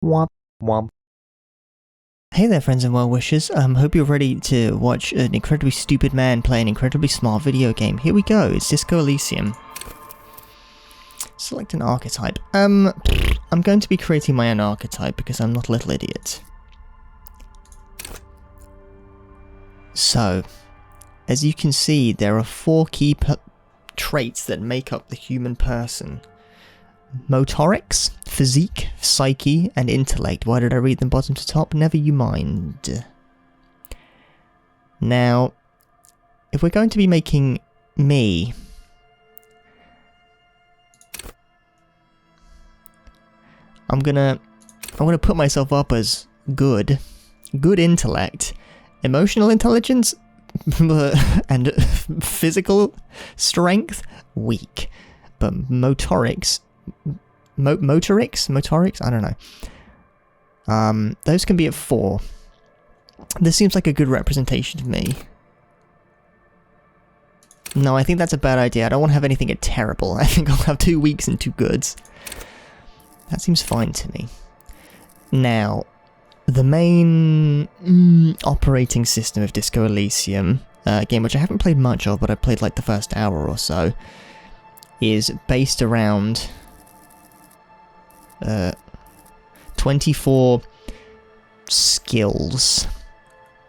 Womp womp. Hey there, friends and well-wishers. Hope you're ready to watch an incredibly stupid man play an incredibly smart video game. Here we go, it's Disco Elysium. Select an archetype. I'm going to be creating my own archetype because I'm not a little idiot. So, as you can see, there are 4 key traits that make up the human person. Motorics, physique, psyche, and intellect. Why did I read them bottom to top? Never you mind. Now, if we're going to be making me, I'm gonna put myself up as good intellect, emotional intelligence, and physical strength, weak, but motorics, I don't know. Those can be at 4. This seems like a good representation to me. No, I think that's a bad idea. I don't want to have anything at terrible. I think I'll have 2 weaks and 2 goods. That seems fine to me. Now, the main operating system of Disco Elysium, a game which I haven't played much of, but I played like the first hour or so, is based around 24 skills,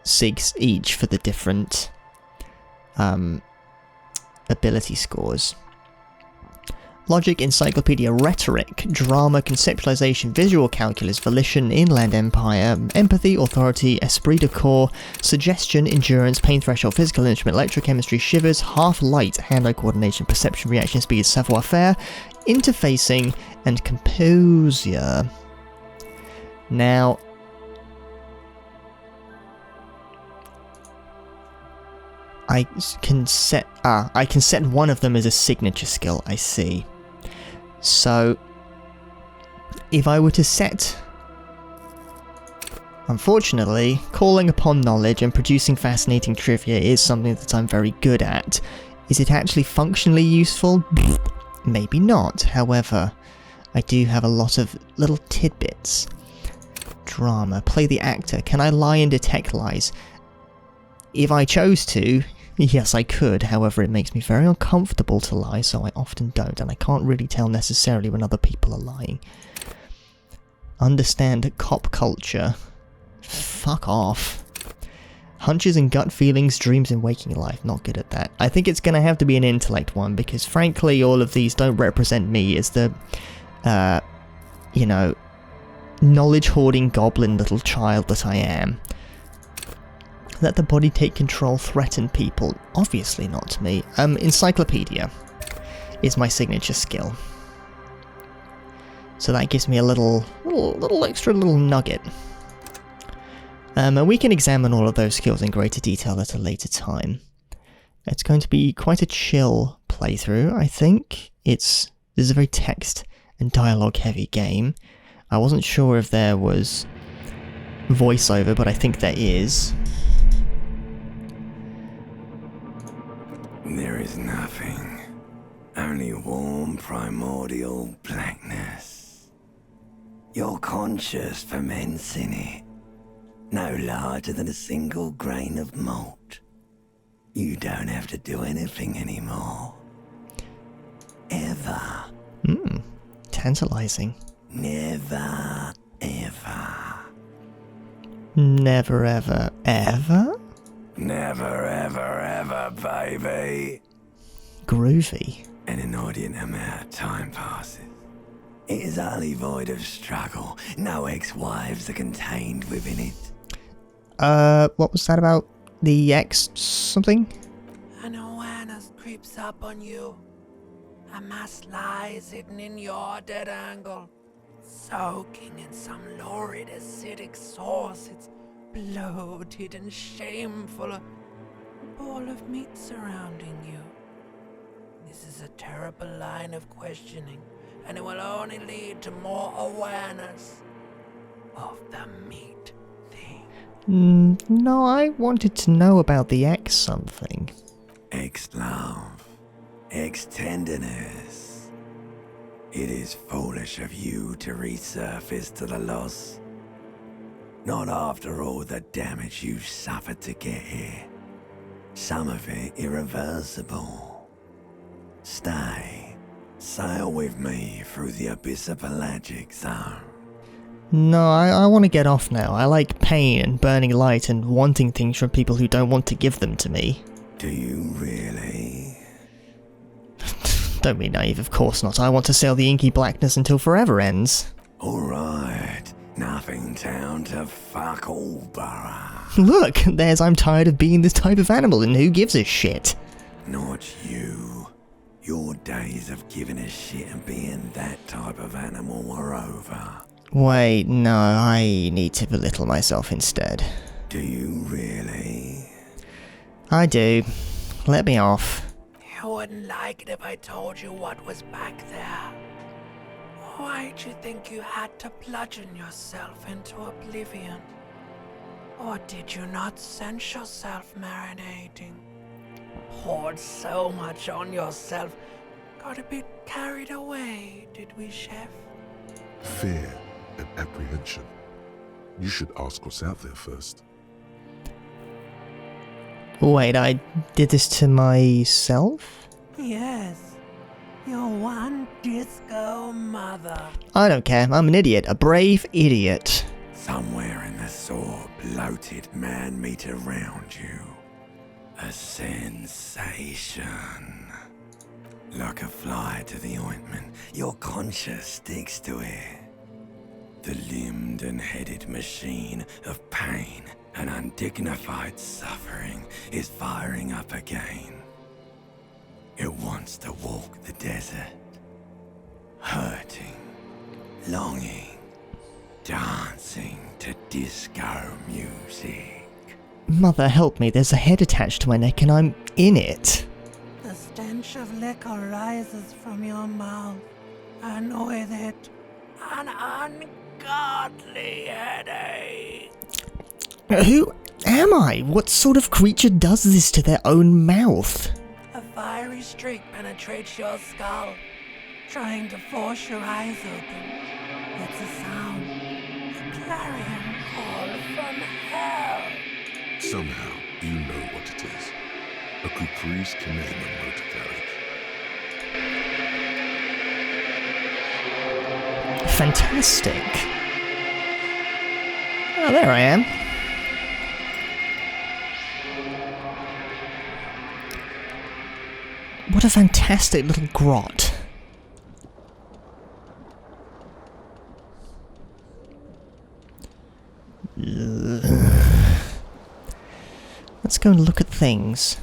6 each for the different ability scores. Logic, encyclopedia, rhetoric, drama, conceptualization, visual calculus, volition, inland empire, empathy, authority, esprit de corps, suggestion, endurance, pain threshold, physical instrument, electrochemistry, shivers, half-light, hand-eye coordination, perception, reaction speed, savoir-faire, interfacing, and composure. Now, I can set one of them as a signature skill, I see. So, if I were to set, unfortunately, calling upon knowledge and producing fascinating trivia is something that I'm very good at. Is it actually functionally useful? Maybe not, however, I do have a lot of little tidbits. Drama, play the actor, can I lie and detect lies? If I chose to, yes I could, however it makes me very uncomfortable to lie, so I often don't, and I can't really tell necessarily when other people are lying. Understand cop culture. Fuck off. Hunches and gut feelings, dreams and waking life, not good at that. I think it's gonna have to be an intellect one, because frankly all of these don't represent me as the, you know, knowledge-hoarding goblin little child that I am. Let the body take control, threaten people. Obviously not me. Encyclopedia is my signature skill. So that gives me a little extra nugget. And we can examine all of those skills in greater detail at a later time. It's going to be quite a chill playthrough, I think. This is a very text and dialogue heavy game. I wasn't sure if there was voiceover, but I think there is. There is nothing, only warm primordial blackness. Your conscience ferments in it, no larger than a single grain of malt. You don't have to do anything anymore. Ever. Tantalizing. Never, ever. Never ever, ever? Never, ever, ever, baby. Groovy. An inordinate amount of time passes. It is utterly void of struggle. No ex-wives are contained within it. What was that about? The ex something? An awareness creeps up on you. A mass lies hidden in your dead angle, soaking in some lurid acidic sauce. It's bloated and shameful, a ball of meat surrounding you. This is a terrible line of questioning, and it will only lead to more awareness of the meat thing. No, I wanted to know about the ex something. Ex-love, ex-tenderness, It is foolish of you to resurface to the loss. Not after all the damage you suffered to get here. Some of it irreversible. Stay. Sail with me through the abyss of pelagic zone. No, I want to get off now. I like pain and burning light and wanting things from people who don't want to give them to me. Do you really? Don't be naive, of course not. I want to sail the inky blackness until forever ends. Alright. Nothing down to fuck all, Burrow. Look, there's I'm tired of being this type of animal and who gives a shit? Not you. Your days of giving a shit and being that type of animal are over. Wait, no, I need to belittle myself instead. Do you really? I do. Let me off. You wouldn't like it if I told you what was back there. Why'd you think you had to bludgeon yourself into oblivion? Or did you not sense yourself marinating? Poured so much on yourself, got a bit carried away, did we, Chef? Fear and apprehension. You should ask what's out there first. Wait, I did this to myself? Yes, your one disco mother. I don't care, I'm an idiot, a brave idiot. Somewhere in the sore, bloated man meat around you. A sensation. Like a fly to the ointment, your conscience sticks to it. The limbed and headed machine of pain and undignified suffering is firing up again. It wants to walk the desert, hurting, longing, dancing to disco music. Mother, help me, there's a head attached to my neck and I'm in it. The stench of liquor rises from your mouth, and with it, an ungodly headache. Who am I? What sort of creature does this to their own mouth? A fiery streak penetrates your skull, trying to force your eyes open. It's a sound, a clarion call from hell. Somehow, you know what it is. A caprice can name a motor carriage. Fantastic. Oh, there I am. What a fantastic little grot. Let's go and look at things.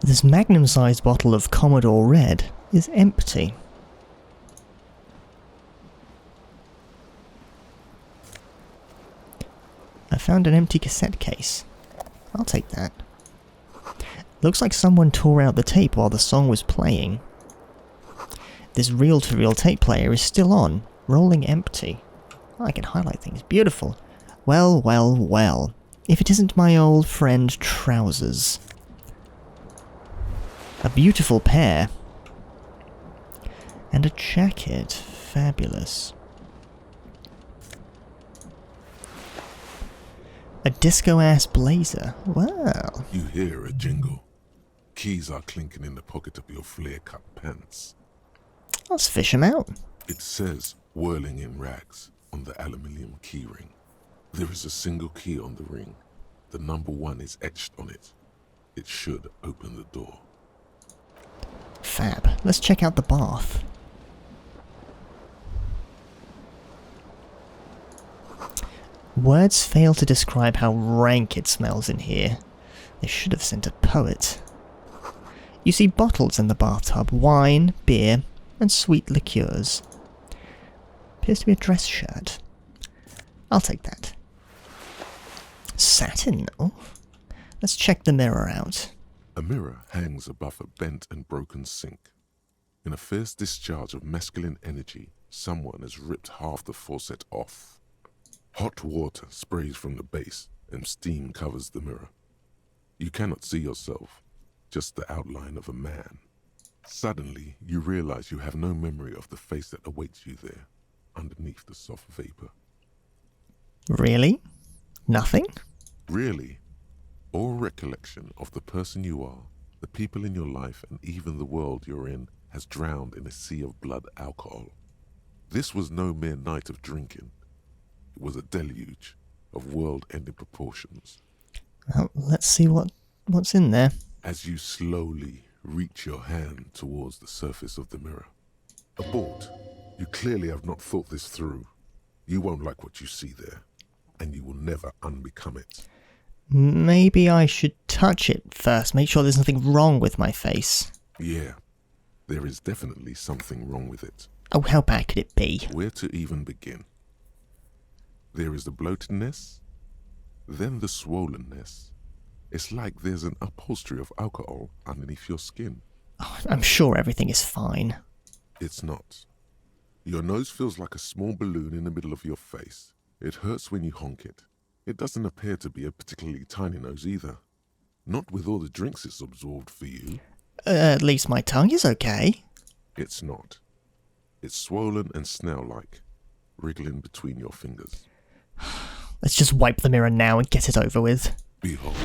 This magnum-sized bottle of Commodore Red is empty. I found an empty cassette case. I'll take that. Looks like someone tore out the tape while the song was playing. This reel-to-reel tape player is still on, rolling empty. Oh, I can highlight things. Beautiful. Well, well, well. If it isn't my old friend Trousers. A beautiful pair. And a jacket. Fabulous. A disco-ass blazer. Well. You hear a jingle. Keys are clinking in the pocket of your flare-cut pants. Let's fish 'em out. It says, whirling in rags, on the aluminium key ring. There is a single key on the ring. The number 1 is etched on it. It should open the door. Fab. Let's check out the bath. Words fail to describe how rank it smells in here. They should have sent a poet. You see bottles in the bathtub, wine, beer, and sweet liqueurs. Appears to be a dress shirt. I'll take that. Satin? Oh. Let's check the mirror out. A mirror hangs above a bent and broken sink. In a fierce discharge of masculine energy, someone has ripped half the faucet off. Hot water sprays from the base, and steam covers the mirror. You cannot see yourself, just the outline of a man. Suddenly, you realize you have no memory of the face that awaits you there, underneath the soft vapor. Really? Nothing? Really, all recollection of the person you are, the people in your life, and even the world you're in has drowned in a sea of blood alcohol. This was no mere night of drinking. It was a deluge of world-ending proportions. Well, let's see what's in there. As you slowly reach your hand towards the surface of the mirror. Abort. You clearly have not thought this through. You won't like what you see there, and you will never unbecome it. Maybe I should touch it first, make sure there's nothing wrong with my face. Yeah, there is definitely something wrong with it. Oh, how bad could it be? Where to even begin? There is the bloatedness, then the swollenness. It's like there's an upholstery of alcohol underneath your skin. Oh, I'm sure everything is fine. It's not. Your nose feels like a small balloon in the middle of your face. It hurts when you honk it. It doesn't appear to be a particularly tiny nose either. Not with all the drinks it's absorbed for you. At least my tongue is okay. It's not. It's swollen and snail-like, wriggling between your fingers. Let's just wipe the mirror now and get it over with. Behold.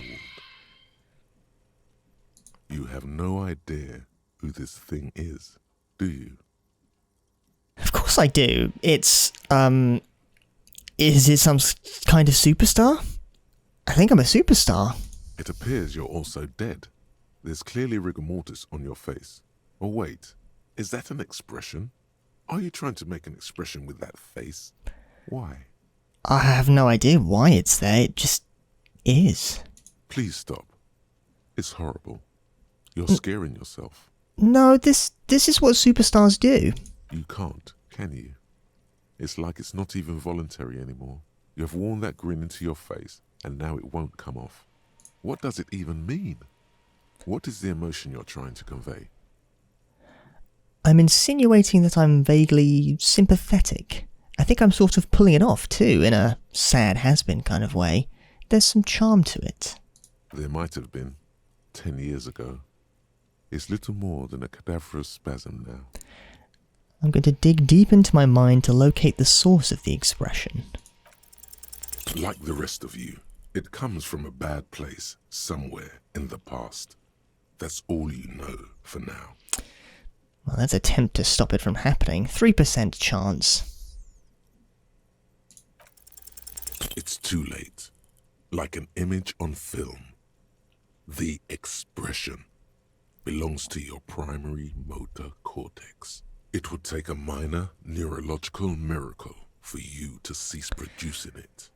You have no idea who this thing is, do you? Of course I do. It's, is it some kind of superstar? I think I'm a superstar. It appears you're also dead. There's clearly rigor mortis on your face. Or wait, is that an expression? Are you trying to make an expression with that face? Why? I have no idea why it's there. It just is. Please stop. It's horrible. You're scaring yourself. No, this is what superstars do. You can't, can you? It's like it's not even voluntary anymore. You have worn that grin into your face, and now it won't come off. What does it even mean? What is the emotion you're trying to convey? I'm insinuating that I'm vaguely sympathetic. I think I'm sort of pulling it off too, in a sad has-been kind of way. There's some charm to it. There might have been, 10 years ago. It's little more than a cadaverous spasm now. I'm going to dig deep into my mind to locate the source of the expression. Like the rest of you, it comes from a bad place, somewhere in the past. That's all you know for now. Well, let's attempt to stop it from happening. 3% chance. It's too late. Like an image on film. The expression belongs to your primary motor cortex. It would take a minor neurological miracle for you to cease producing it.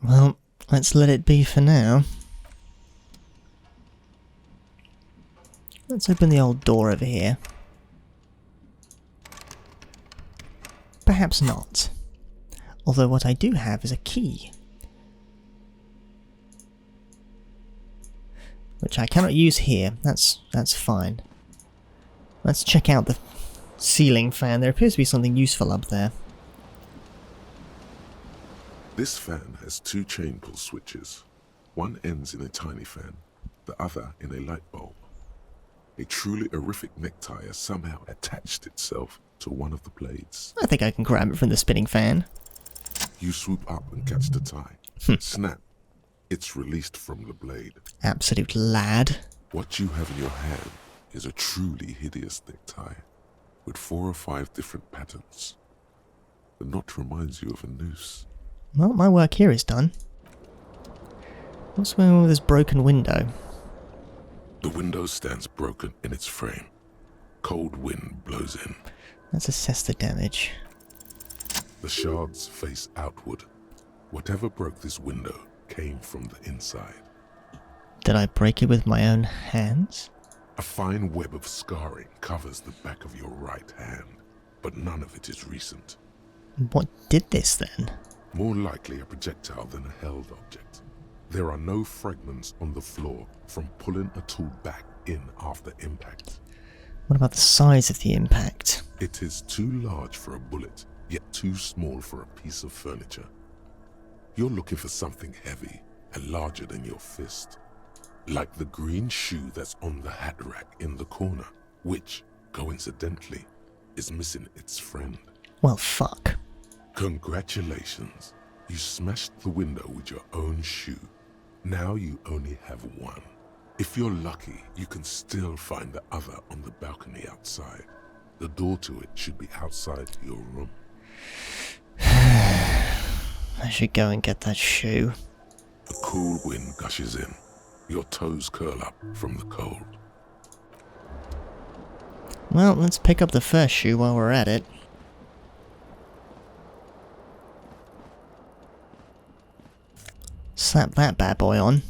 Well, let's let it be for now. Let's open the old door over here. Perhaps not. Although what I do have is a key. Which I cannot use here. That's fine. Let's check out the ceiling fan. There appears to be something useful up there. This fan has 2 chain pull switches. One ends in a tiny fan, the other in a light bulb. A truly horrific necktie has somehow attached itself to one of the blades. I think I can grab it from the spinning fan. You swoop up and catch the tie. Snap. It's released from the blade. Absolute lad. What you have in your hand is a truly hideous necktie, with 4 or 5 different patterns. The knot reminds you of a noose. Well, my work here is done. What's going on with this broken window? The window stands broken in its frame. Cold wind blows in. Let's assess the damage. The shards face outward. Whatever broke this window came from the inside. Did I break it with my own hands? A fine web of scarring covers the back of your right hand, but none of it is recent. What did this then? More likely a projectile than a held object. There are no fragments on the floor from pulling a tool back in after impact. What about the size of the impact? It is too large for a bullet, yet too small for a piece of furniture. You're looking for something heavy and larger than your fist. Like the green shoe that's on the hat rack in the corner, which, coincidentally, is missing its friend. Well, fuck. Congratulations. You smashed the window with your own shoe. Now you only have one. If you're lucky, you can still find the other on the balcony outside. The door to it should be outside your room. I should go and get that shoe. A cool wind gushes in. Your toes curl up from the cold. Well, let's pick up the first shoe while we're at it. Slap that bad boy on.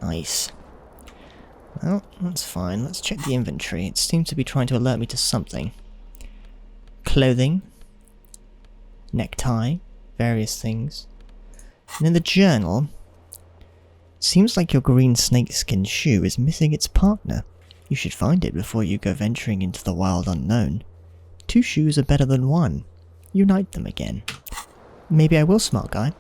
Nice. Well, that's fine. Let's check the inventory. It seems to be trying to alert me to something. Clothing. Necktie. Various things. And in the journal, seems like your green snakeskin shoe is missing its partner. You should find it before you go venturing into the wild unknown. 2 shoes are better than 1. Unite them again. Maybe I will, smart guy.